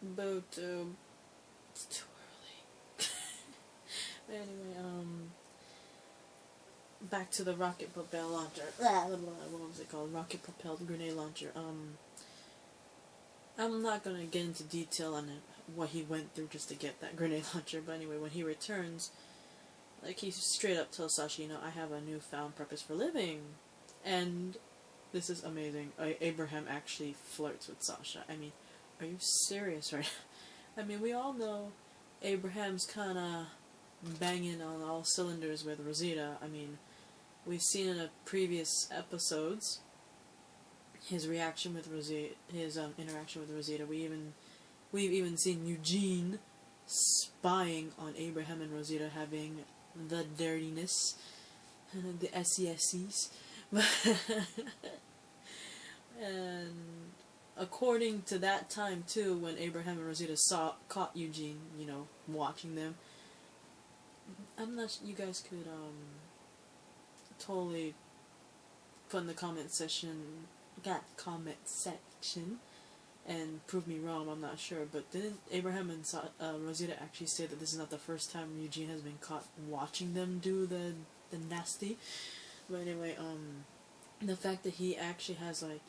But it's too early. Anyway, back to the rocket propelled launcher. What was it called? Rocket propelled grenade launcher. I'm not gonna get into detail on it, what he went through just to get that grenade launcher. But anyway, when he returns, like, he straight up tells Sasha, I have a newfound purpose for living, and this is amazing. Abraham actually flirts with Sasha. I mean, are you serious right now? I mean, we all know Abraham's kind of banging on all cylinders with Rosita. I mean, we've seen in the previous episodes his reaction with Rosita, his interaction with Rosita. We've even seen Eugene spying on Abraham and Rosita having the dirtiness, the S6E6s. And according to that time too, when Abraham and Rosita caught Eugene, watching them, I'm not. You guys could totally put in the comment section, and prove me wrong. I'm not sure, but didn't Abraham and Rosita actually say that this is not the first time Eugene has been caught watching them do the nasty? But anyway, the fact that he actually has, like,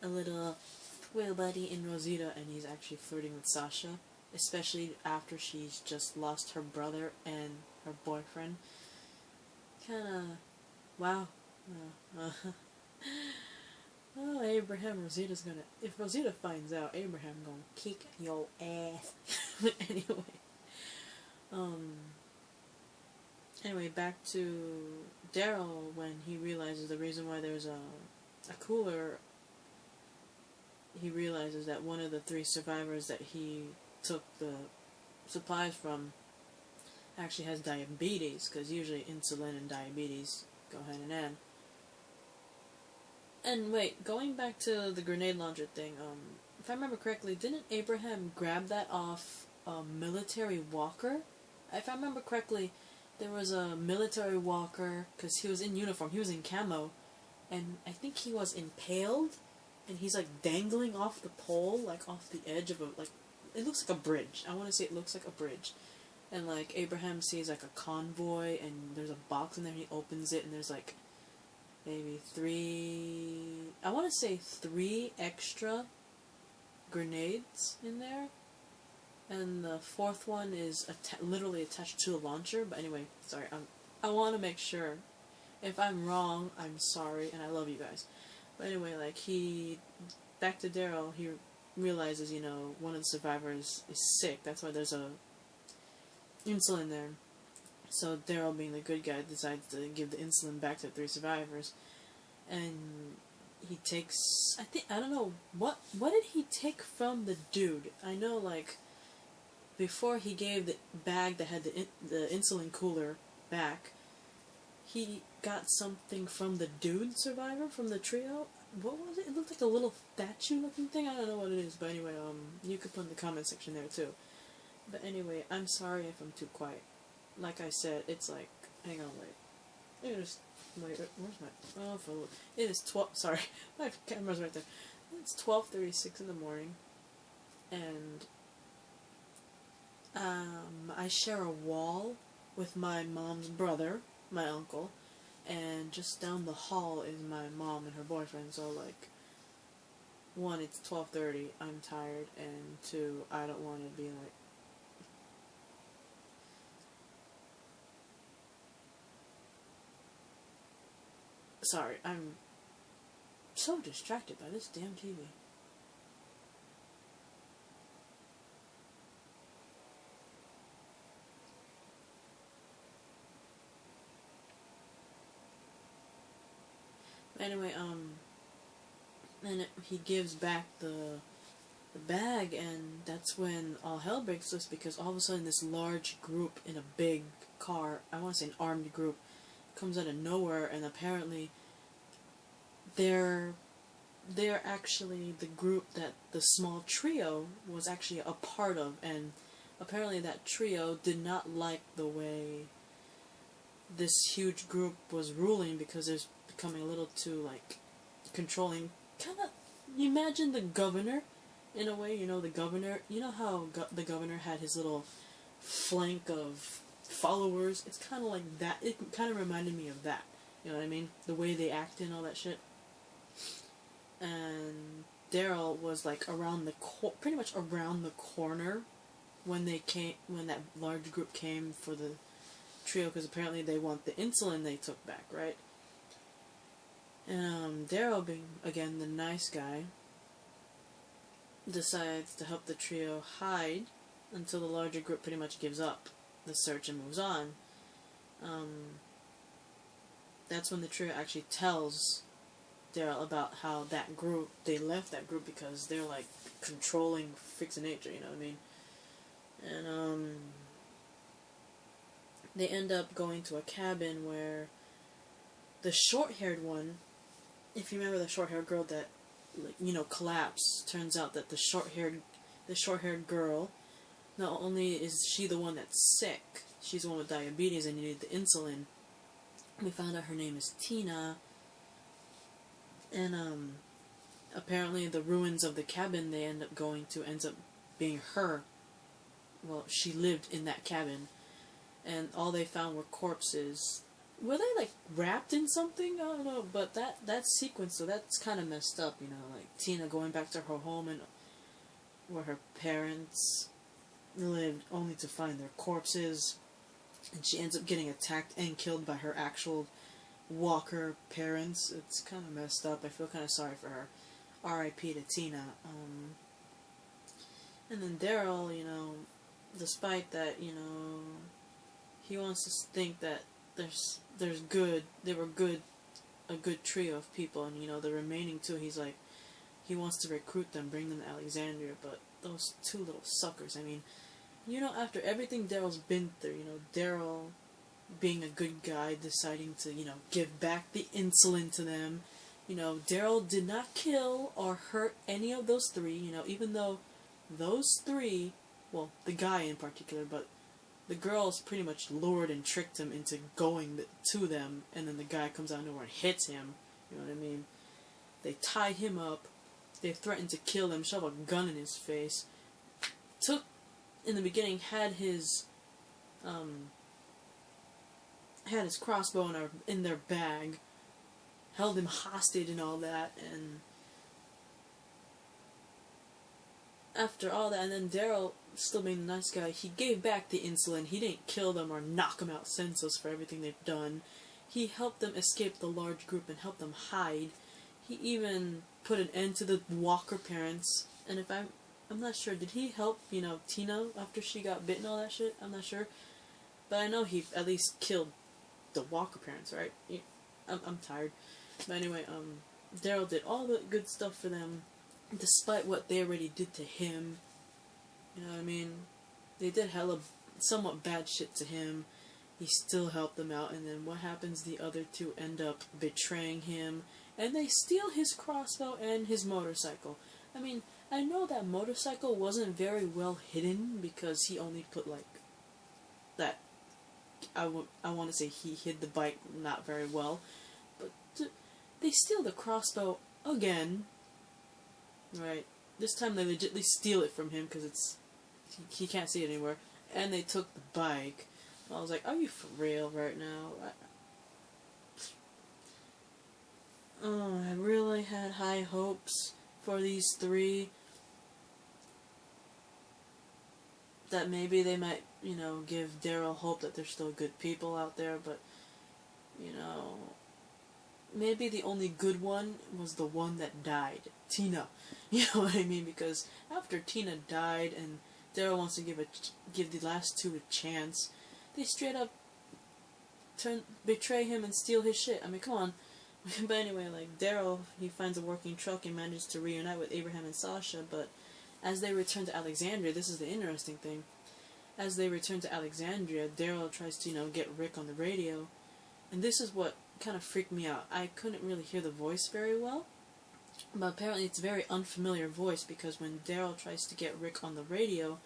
a little thrill buddy in Rosita, and he's actually flirting with Sasha, especially after she's just lost her brother and her boyfriend. Kinda, wow. Oh, Abraham, Rosita's gonna... If Rosita finds out, Abraham gonna kick your ass. But anyway, back to Daryl when he realizes the reason why there's a cooler. He realizes that one of the 3 survivors that he took the supplies from actually has diabetes, because usually insulin and diabetes go hand in hand. And wait, going back to the grenade launcher thing, if I remember correctly, didn't Abraham grab that off a military walker? If I remember correctly, there was a military walker, because he was in uniform, he was in camo, and I think he was impaled, and he's like dangling off the pole, like off the edge of it looks like a bridge. I want to say it looks like a bridge. And like Abraham sees like a convoy, and there's a box in there, and he opens it, and there's like maybe 3 extra grenades in there, and the 4th one is literally attached to a launcher. But anyway, sorry, I want to make sure. If I'm wrong, I'm sorry, and I love you guys. But anyway, like, back to Daryl, he realizes, one of the survivors is sick. That's why there's a insulin there. So Daryl, being the good guy, decides to give the insulin back to the 3 survivors, and he takes, I don't know, what did he take from the dude? I know, like, before he gave the bag that had the insulin cooler back, he got something from the dude survivor from the trio. What was it? It looked like a little statue-looking thing. I don't know what it is, but anyway, you could put in the comment section there too. But anyway, I'm sorry if I'm too quiet. Like I said, it's like, hang on, wait. Where's my, it is 12, sorry, my camera's right there. It's 12:36 in the morning, and, I share a wall with my mom's brother, my uncle, and just down the hall is my mom and her boyfriend, so, like, 1, it's 12:30, I'm tired, and 2, I don't want to be, like, sorry, I'm so distracted by this damn TV. Anyway, and he gives back the bag, and that's when all hell breaks loose, because all of a sudden this large group in a big car, I want to say an armed group, comes out of nowhere, and apparently they're actually the group that the small trio was actually a part of, and apparently that trio did not like the way this huge group was ruling, because there's becoming a little too, like, controlling. Kind of, you imagine the governor in a way. You know, the governor. You know how the governor had his little flank of followers. It's kind of like that. It kind of reminded me of that. You know what I mean? The way they acted and all that shit. And Daryl was like around the pretty much around the corner when that large group came for the trio, because apparently they want the insulin they took back, right? And Daryl, being again the nice guy, decides to help the trio hide until the larger group pretty much gives up the search and moves on. That's when the trio actually tells Daryl about how that group, they left that group because they're like controlling freaks of nature, you know what I mean? And they end up going to a cabin where the short-haired one, if you remember the short-haired girl that, like, you know, collapsed, turns out that the short-haired girl, not only is she the one that's sick, she's the one with diabetes and needed the insulin. We found out her name is Tina, and apparently the ruins of the cabin they end up going to ends up being her. Well, she lived in that cabin, and all they found were corpses. Were they like wrapped in something? I don't know, but that sequence, so that's kind of messed up, you know, like Tina going back to her home and where her parents lived, only to find their corpses, and she ends up getting attacked and killed by her actual Walker parents. It's kind of messed up. I feel kind of sorry for her. R.I.P. to Tina. And then Daryl, you know, despite that, you know, he wants to think that there's good, they were a good trio of people, and you know, the remaining two, he's like, he wants to recruit them, bring them to Alexandria, but those two little suckers, I mean, you know, after everything Daryl's been through, you know, Daryl being a good guy, deciding to, you know, give back the insulin to them, you know, Daryl did not kill or hurt any of those three, you know, even though those three, well, the guy in particular, but the girls pretty much lured and tricked him into going to them, and then the guy comes out of nowhere and hits him, you know what I mean? They tie him up, they threaten to kill him, shove a gun in his face, in the beginning, had his crossbow in their bag, held him hostage and all that, and after all that, and then Daryl, still being the nice guy, he gave back the insulin. He didn't kill them or knock them out senseless for everything they've done. He helped them escape the large group and helped them hide. He even put an end to the Walker parents, and if I'm not sure, did he help, you know, Tina after she got bitten and all that shit? I'm not sure. But I know he at least killed the Walker parents, right? I'm tired. But anyway, Daryl did all the good stuff for them, despite what they already did to him. You know what I mean? They did somewhat bad shit to him. He still helped them out, and then what happens? The other two end up betraying him, and they steal his crossbow and his motorcycle. I mean, I know that motorcycle wasn't very well hidden, because he only put, like, that, I want to say he hid the bike not very well, but they steal the crossbow again, right? This time they legitimately steal it from him, because he can't see it anywhere, and they took the bike. I was like, are you for real right now? I really had high hopes for these three, that maybe they might, you know, give Daryl hope that there's still good people out there, but, you know, maybe the only good one was the one that died, Tina. You know what I mean? Because after Tina died and Daryl wants to give the last two a chance, they straight up betray him and steal his shit. I mean, come on. But anyway, like, Daryl, he finds a working truck and manages to reunite with Abraham and Sasha, but as they return to Alexandria, this is the interesting thing. As they return to Alexandria, Daryl tries to, you know, get Rick on the radio, and this is what kind of freaked me out. I couldn't really hear the voice very well, but apparently it's a very unfamiliar voice, because when Daryl tries to get Rick on the radio,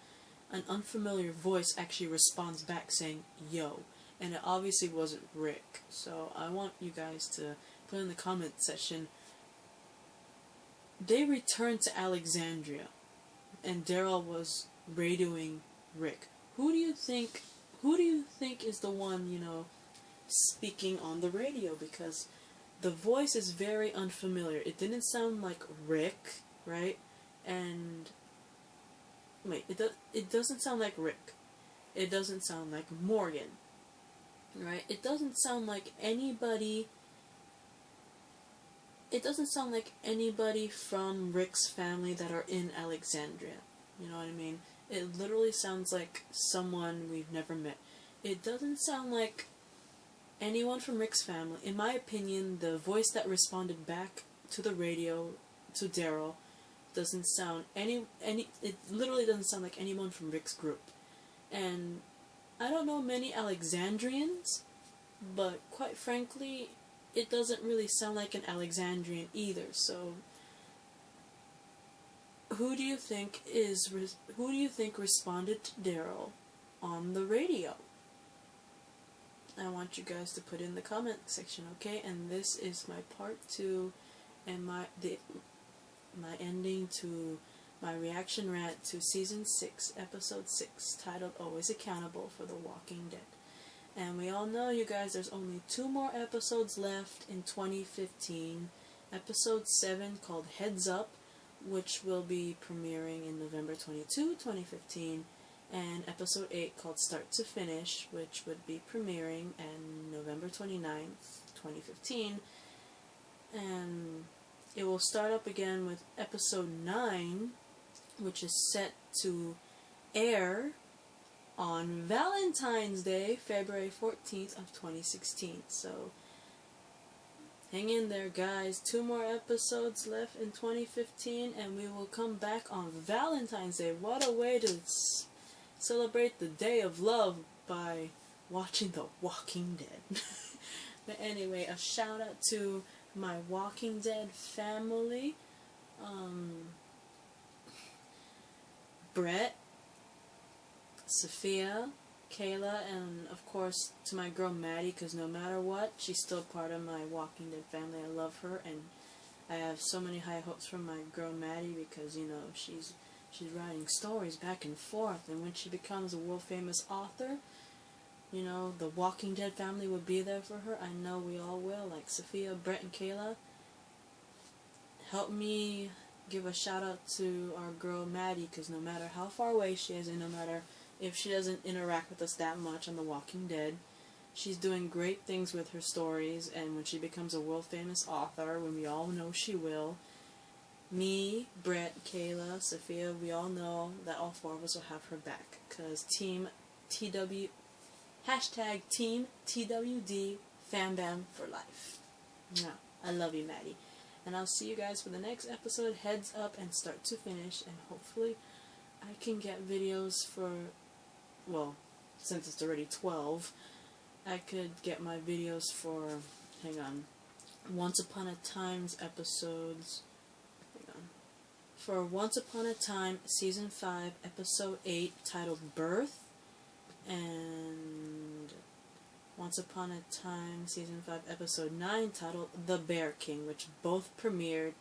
an unfamiliar voice actually responds back saying, yo, and it obviously wasn't Rick. So I want you guys to put in the comment section, they returned to Alexandria. and Daryl was radioing Rick. Who do you think is the one, speaking on the radio? Because the voice is very unfamiliar. It didn't sound like Rick, right? And wait, it doesn't sound like Rick. It doesn't sound like Morgan, right? It doesn't sound like anybody. It doesn't sound like anybody from Rick's family that are in Alexandria. You know what I mean? It literally sounds like someone we've never met. It doesn't sound like anyone from Rick's family. In my opinion, the voice that responded back to the radio to Daryl doesn't sound it literally doesn't sound like anyone from Rick's group. And I don't know many Alexandrians, but quite frankly, it doesn't really sound like an Alexandrian either. So who do you think responded to Daryl on the radio? I want you guys to put in the comment section, okay? And this is my part 2 and my ending to my reaction rant to season 6, episode 6, titled Always Accountable for The Walking Dead. And we all know, you guys, there's only 2 more episodes left in 2015. Episode 7 called Heads Up, which will be premiering in November 22, 2015. And episode 8 called Start to Finish, which would be premiering on November 29th, 2015. And it will start up again with episode 9, which is set to air on Valentine's Day, February 14th of 2016. So hang in there, guys. 2 more episodes left in 2015, and we will come back on Valentine's Day. What a way to celebrate the day of love by watching The Walking Dead. But anyway, a shout out to my Walking Dead family. Brett, Sophia, Kayla, and of course to my girl Maddie, because no matter what, she's still part of my Walking Dead family. I love her, and I have so many high hopes for my girl Maddie, because she's writing stories back and forth, and when she becomes a world famous author, the Walking Dead family will be there for her. I know we all will, like Sophia, Brett, and Kayla. Help me give a shout out to our girl Maddie, because no matter how far away she is, and no matter if she doesn't interact with us that much on The Walking Dead, she's doing great things with her stories, and when she becomes a world famous author, when we all know she will, me, Brett, Kayla, Sophia, we all know that all 4 of us will have her back, because Team TWD, FamBam for life. Yeah, I love you, Maddie. And I'll see you guys for the next episode, Heads Up and Start to Finish, and hopefully I can get videos for, well, since it's already 12, I could get my videos for, hang on, Once Upon a Time's episodes, for Once Upon a Time, Season 5, Episode 8, titled Birth, and Once Upon a Time, Season 5, Episode 9, titled The Bear King, which both premiered,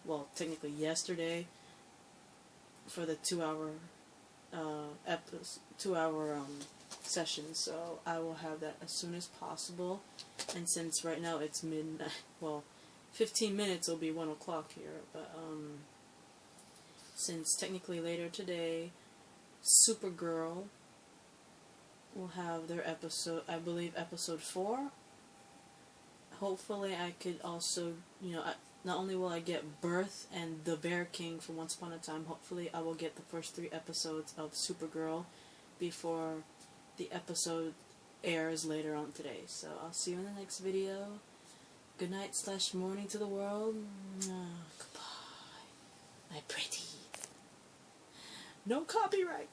well, technically yesterday, for the 2-hour session. So I will have that as soon as possible. And since right now it's midnight, well, 15 minutes will be 1 o'clock here, but since technically later today, Supergirl will have their episode, I believe episode 4. Hopefully I could also, not only will I get Birth and The Bear King from Once Upon a Time, hopefully I will get the first 3 episodes of Supergirl before the episode airs later on today. So I'll see you in the next video. Good night / morning to the world. Goodbye, my pretty. No copyright.